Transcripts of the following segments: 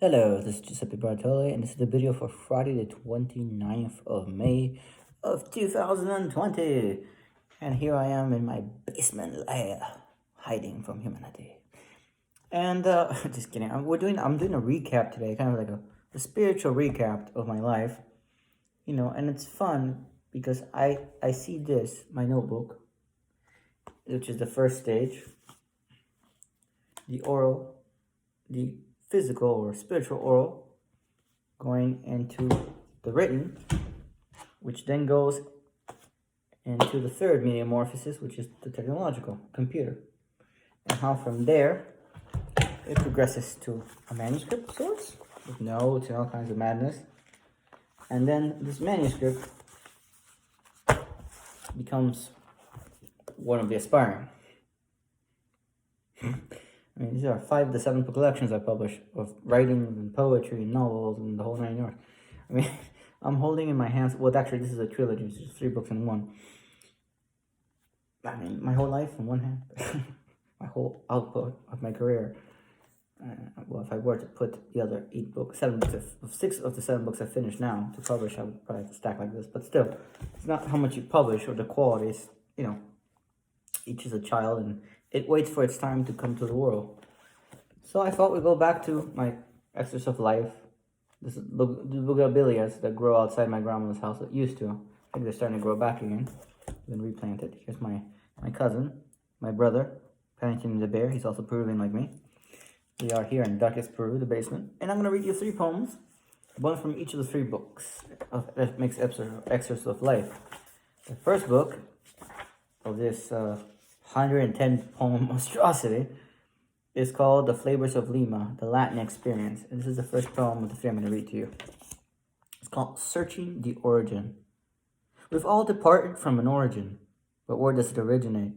Hello, this is Giuseppe Bartoli, and this is the video for Friday the 29th of May of 2020. And here I am in my basement lair, hiding from humanity. And, just kidding, I'm doing a recap today, kind of like a spiritual recap of my life. And it's fun because I see this, my notebook, which is the first stage, the oral, the physical or spiritual oral, going into the written, which then goes into the third metamorphosis, which is the technological computer, and how from there it progresses to a manuscript of sorts with notes and all kinds of madness, and then this manuscript becomes one of the aspiring. I mean, these are 5 of the 7 book collections I published of writing and poetry and novels and the whole 9 yards. I mean, I'm holding in my hands, well, actually, this is a trilogy, it's just 3 books in one. I mean, my whole life in one hand, my whole output of my career. Well, if I were to put the other 8 books, 7 books, 6 of the 7 books I finished now to publish, I would probably have to stack like this. But still, it's not how much you publish or the quality, it's, each is a child and it waits for its time to come to the world. So I thought we'd go back to my Excerpts of Life. This is the bougainvilleas that grow outside my grandmother's house that used to. I think they're starting to grow back again. Been replanted. Here's my cousin, my brother, Paddington the Bear. He's also Peruvian like me. We are here in darkest Peru, the basement. And I'm going to read you 3 poems, one from each of the 3 books that makes Excerpts of Life. The first book of this 110 poem monstrosity is called The Flavors of Lima, the Latin Experience. And this is the first poem of the 3 I'm going to read to you. It's called Searching the Origin. We've all departed from an origin, but where does it originate?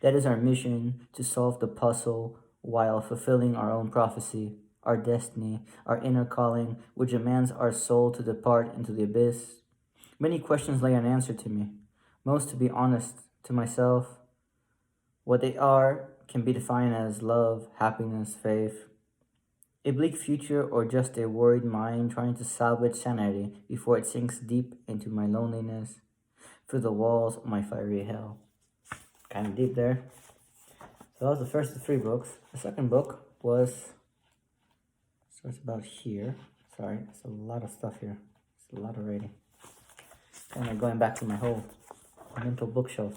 That is our mission, to solve the puzzle while fulfilling our own prophecy, our destiny, our inner calling, which demands our soul to depart into the abyss. Many questions lay unanswered to me, most, to be honest, to myself. What they are can be defined as love, happiness, faith, a bleak future, or just a worried mind trying to salvage sanity before it sinks deep into my loneliness through the walls of my fiery hell. Kind of deep there. So that was the first of the 3 books. The second book starts about here. Sorry, it's a lot of stuff here. It's a lot of reading. Kind of going back to my whole mental bookshelf.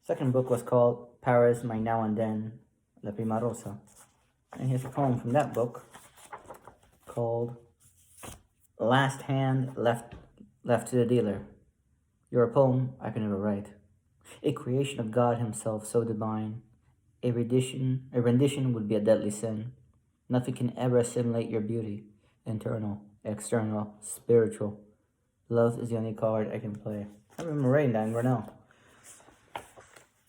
Second book was called Paris, My Now and Then, La Prima Rosa. And here's a poem from that book called Last Hand Left to the Dealer. You're a poem I can never write. A creation of God himself so divine. A rendition would be a deadly sin. Nothing can ever assimilate your beauty. Internal, external, spiritual. Love is the only card I can play. I remember writing that in Grinnell.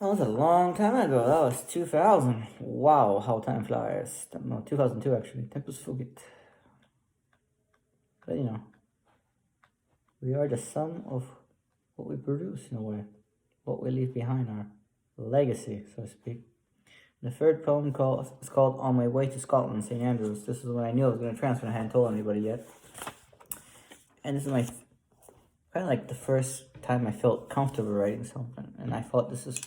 That was a long time ago. That was 2000. Wow, how time flies. No, 2002 actually. Tempus fugit. But we are the sum of what we produce in a way. What we leave behind, our legacy, so to speak. The third poem is called On My Way to Scotland, St. Andrews. This is when I knew I was going to transfer and I hadn't told anybody yet. And this is my kind of like the first time I felt comfortable writing something. And I thought this is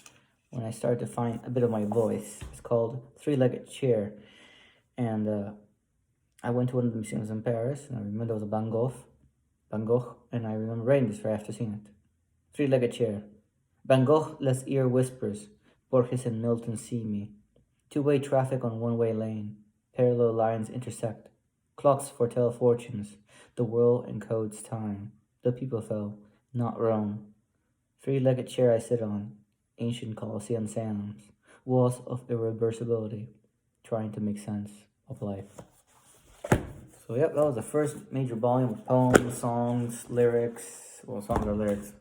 when I started to find a bit of my voice. It's called 3-Legged Chair. And I went to one of the museums in Paris, and I remember there was a Van Gogh, and I remember writing this right after seeing it. 3-Legged Chair. Van Gogh lets ear whispers, Borges and Milton see me. 2-way traffic on 1-way lane. Parallel lines intersect. Clocks foretell fortunes. The world encodes time. The people fell, not Rome. 3-legged chair I sit on. Ancient Colosseum sands. Walls of irreversibility. Trying to make sense of life. So yep, that was the first major volume of poems, songs, lyrics. Well, songs or lyrics.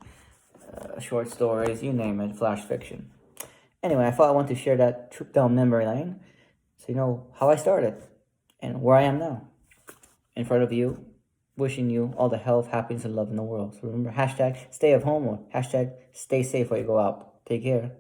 Short stories, you name it, flash fiction. Anyway, I thought I wanted to share that trip down memory lane so you know how I started and where I am now. In front of you, wishing you all the health, happiness, and love in the world. So remember, hashtag stay at home or hashtag stay safe while you go out. Take care.